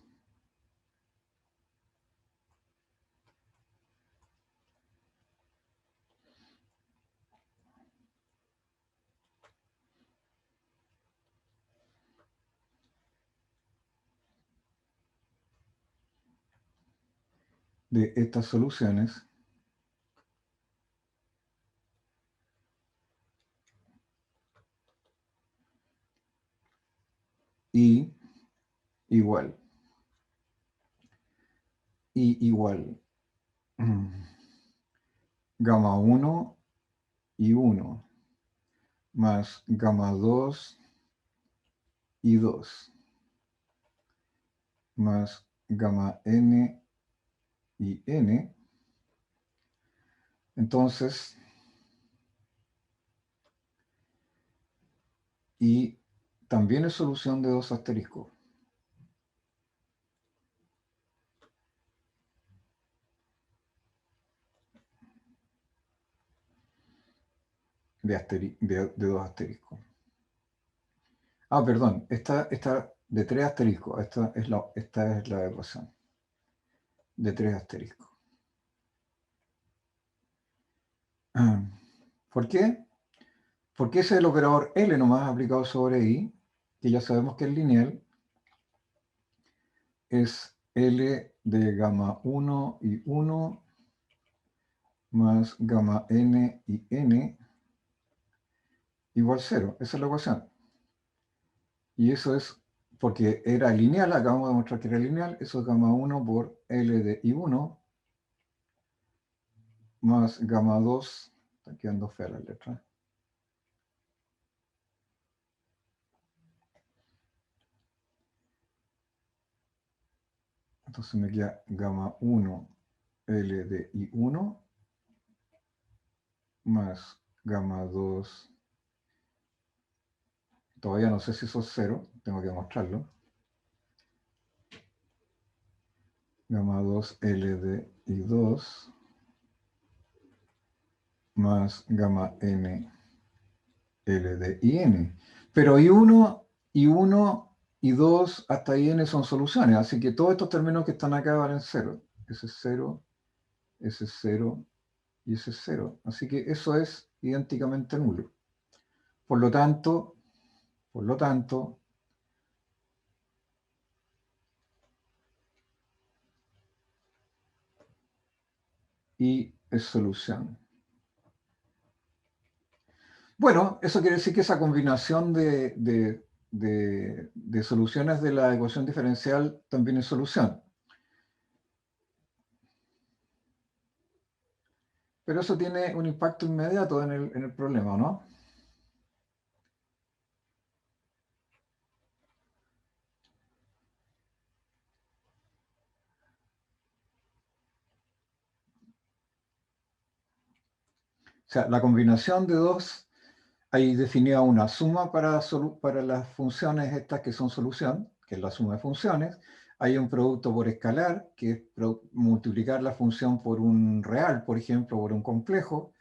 de estas soluciones, y igual gamma 1 y 1 más gamma 2 y 2 más gamma n y n. Entonces, y también es solución de 2 asteriscos. De 2 asteriscos. Ah, perdón, esta de 3 asteriscos. Esta es la ecuación de 3 asteriscos. ¿Por qué? Porque ese es el operador L nomás aplicado sobre I, que ya sabemos que es lineal, es L de gamma 1 y 1 más gamma n y n igual 0. Esa es la ecuación. Y eso es porque era lineal, acabamos de mostrar que era lineal, eso es gamma 1 por L de I1 más gamma 2, está quedando fea la letra. Entonces me queda gamma 1 L de I1 más gamma 2, todavía no sé si eso es 0, tengo que mostrarlo. Gamma 2 L de I2 más gamma n L de IN. Pero I1 y 2 hasta IN son soluciones, así que todos estos términos que están acá valen 0. Ese es 0, ese es 0 y ese es 0. Así que eso es idénticamente nulo. Por lo tanto, I es solución. Bueno, eso quiere decir que esa combinación de soluciones de la ecuación diferencial también es solución. Pero eso tiene un impacto inmediato en el problema, ¿no? O sea, la combinación de dos, hay definida una suma para las funciones estas que son solución, que es la suma de funciones. Hay un producto por escalar, que es multiplicar la función por un real, por ejemplo, por un complejo.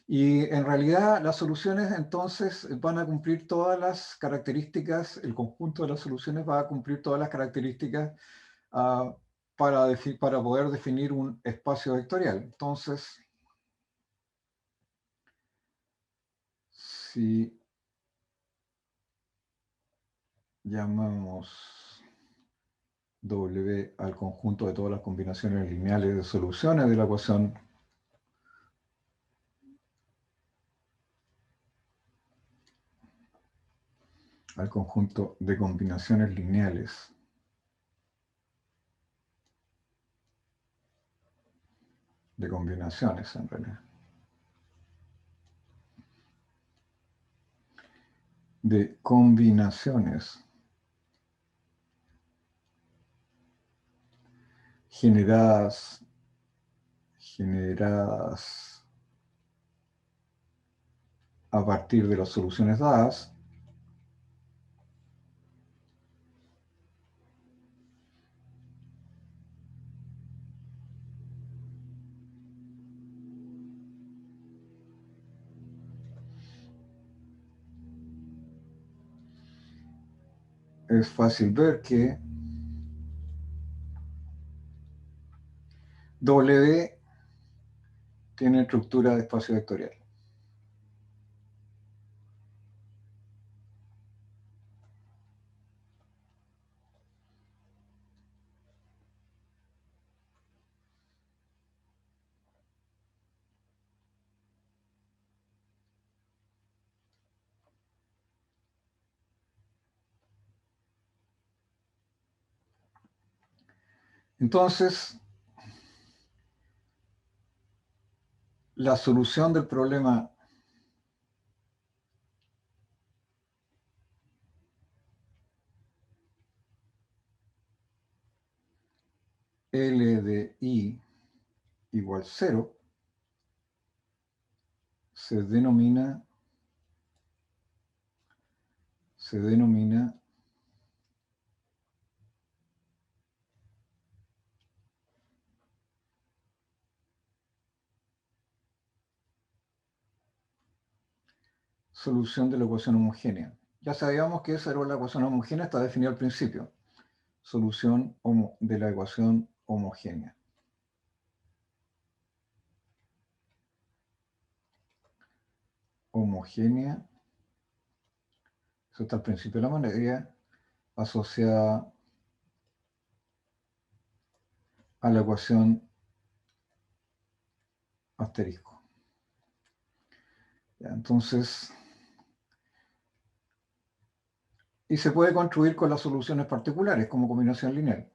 Y en realidad las soluciones entonces van a cumplir todas las características, el conjunto de las soluciones va a cumplir todas las características ah, para poder definir un espacio vectorial. Entonces, si llamamos W al conjunto de todas las combinaciones lineales de soluciones de la ecuación, al conjunto de combinaciones lineales de combinaciones en realidad, de combinaciones generadas a partir de las soluciones dadas, es fácil ver que W tiene estructura de espacio vectorial. Entonces, la solución del problema L de I igual 0 se denomina solución de la ecuación homogénea. Ya sabíamos que esa era la ecuación homogénea, está definida al principio. Solución de la ecuación homogénea. Homogénea, eso está al principio de la materia, asociada a la ecuación asterisco. Ya, entonces, y se puede construir con las soluciones particulares como combinación lineal.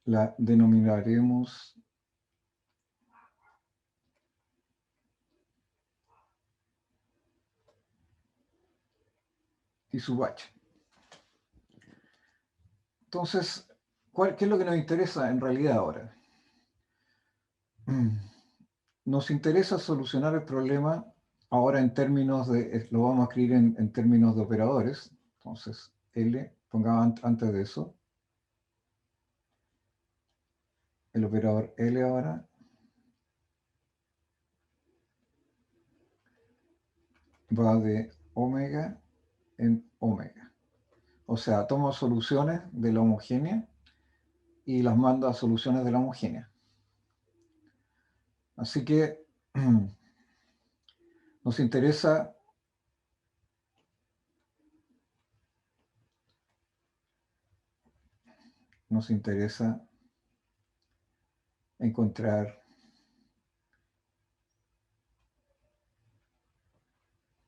La denominaremos I sub h. Entonces, ¿qué es lo que nos interesa en realidad ahora? Nos interesa solucionar el problema ahora en términos de, lo vamos a escribir en términos de operadores. Entonces, L, pongamos antes de eso, el operador L ahora va de omega en omega. O sea, toma soluciones de la homogénea y las manda a soluciones de la homogénea. Así que nos interesa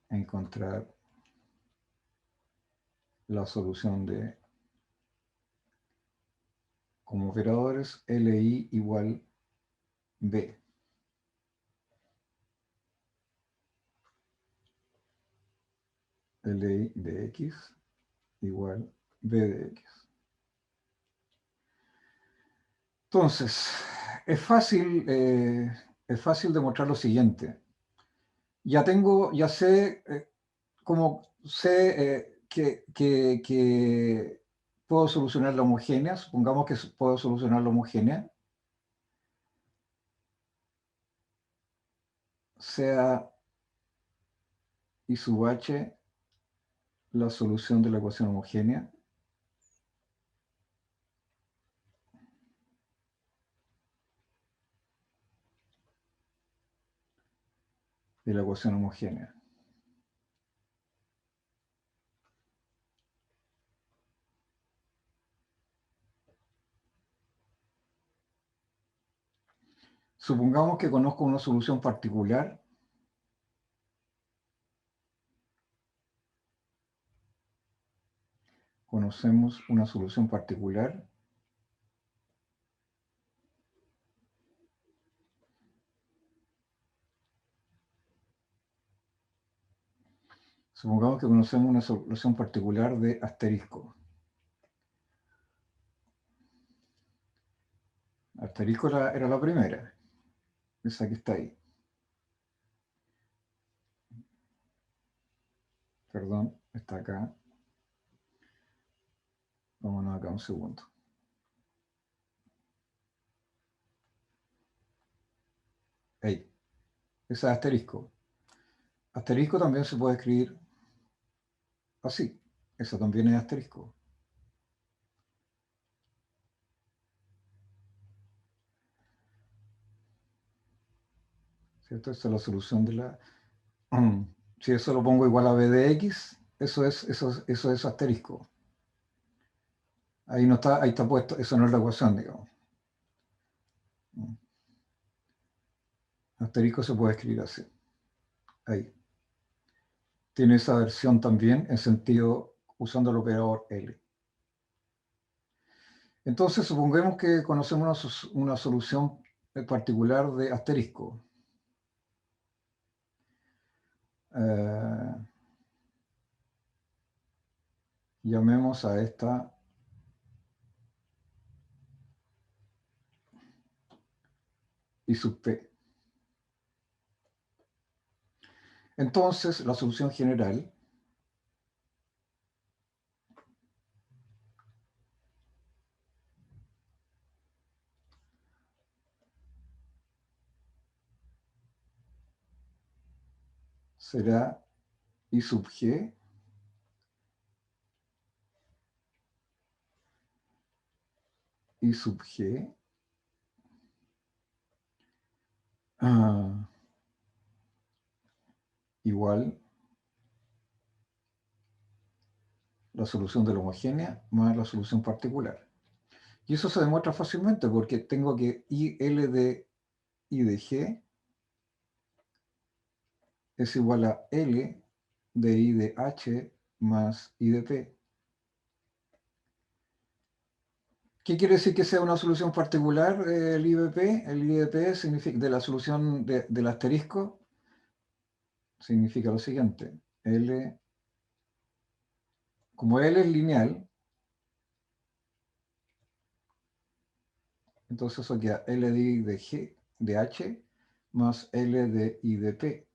encontrar la solución de como operadores, LI igual B. LI de X igual B de X. Entonces, es fácil demostrar lo siguiente. Ya sé, como sé que puedo solucionar la homogénea, supongamos que puedo solucionar la homogénea, sea I sub h la solución de la ecuación homogénea, de la ecuación homogénea. Supongamos que conozco una solución particular conocemos una solución particular supongamos que conocemos una solución particular de asterisco. Asterisco era la primera, esa que está ahí. Perdón, está acá. Vámonos acá un segundo. Ahí, esa es asterisco. Asterisco también se puede escribir así. Esa también es asterisco. ¿Cierto? Esa es la solución de la... Si eso lo pongo igual a b de x, eso es asterisco. Ahí no está, ahí está puesto, eso no es la ecuación, digamos. Asterisco se puede escribir así. Ahí. Tiene esa versión también en sentido usando el operador L. Entonces, supongamos que conocemos una solución particular de asterisco. Llamemos a esta I sub P. Entonces, la solución general será I sub G I sub G igual la solución de la homogénea más la solución particular. Y eso se demuestra fácilmente porque tengo que IL de I de G es igual a L de I de H más I de P. ¿Qué quiere decir que sea una solución particular el IBP? El IBP significa, de la solución del asterisco significa lo siguiente. L, como L es lineal, entonces eso queda L de I de G de H más L de I de P.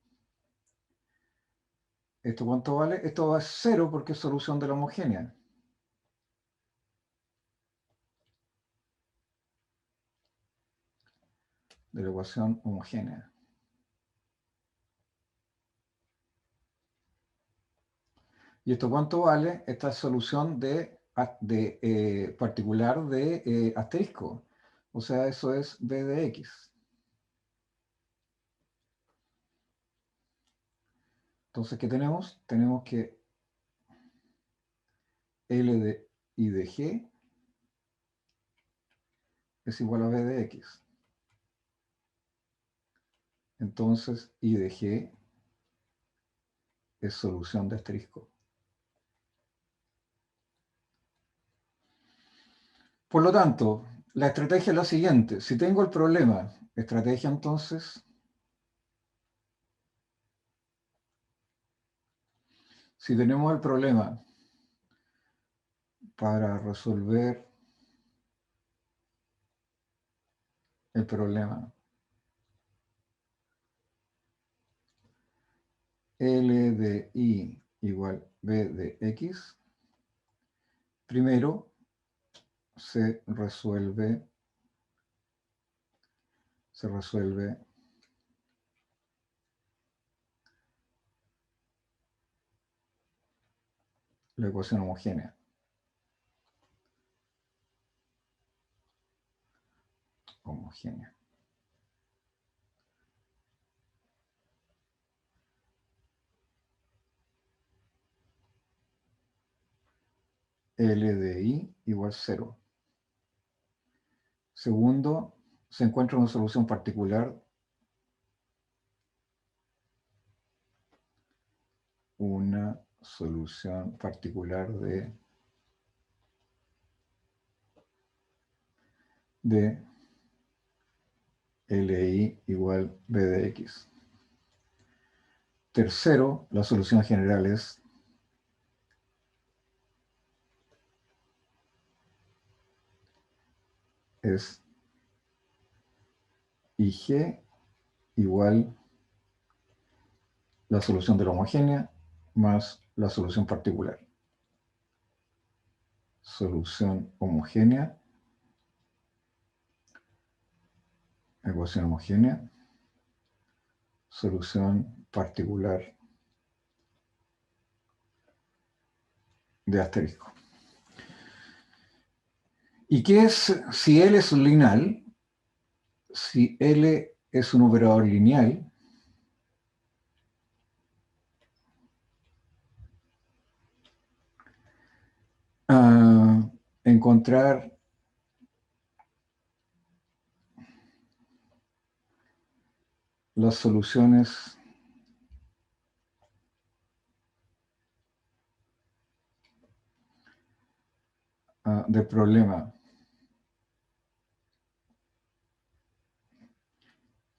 ¿Esto cuánto vale? Esto va a 0 porque es solución de la homogénea. De la ecuación homogénea. ¿Y esto cuánto vale? Esta solución particular de asterisco. O sea, eso es b de x. Entonces, ¿qué tenemos? Tenemos que L de I de G es igual a b de x. Entonces, I de G es solución de asterisco. Por lo tanto, la estrategia es la siguiente. Si tengo el problema, estrategia entonces, si tenemos el problema para resolver el problema L de I igual B de X, primero se resuelve la ecuación homogénea. L de I igual 0. Segundo, se encuentra una solución particular de Li igual B de X. Tercero, la solución general es IG igual la solución de la homogénea más la solución particular. Solución homogénea, ecuación homogénea, solución particular de asterisco. ¿Y qué es si L es un lineal? Si L es un operador lineal, encontrar las soluciones del problema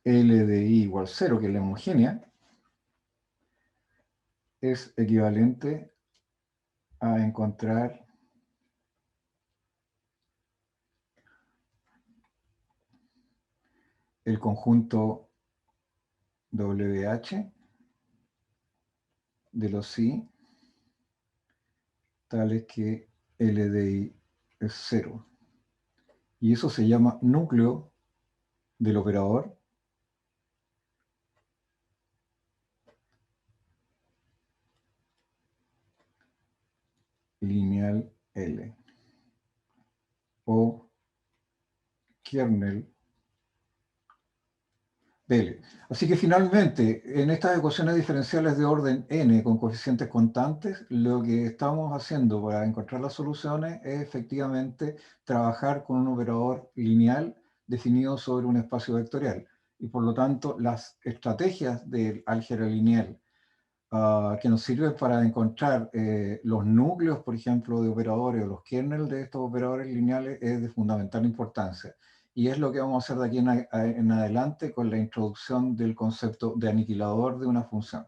L de I igual 0, que es la homogénea, es equivalente a encontrar el conjunto WH de los I tales que L de I es 0. Y eso se llama núcleo del operador lineal L o kernel de L. Así que finalmente, en estas ecuaciones diferenciales de orden n con coeficientes constantes, lo que estamos haciendo para encontrar las soluciones es efectivamente trabajar con un operador lineal definido sobre un espacio vectorial. Y por lo tanto, las estrategias del álgebra lineal que nos sirven para encontrar los núcleos, por ejemplo, de operadores o los kernels de estos operadores lineales es de fundamental importancia. Y es lo que vamos a hacer de aquí en adelante con la introducción del concepto de aniquilador de una función.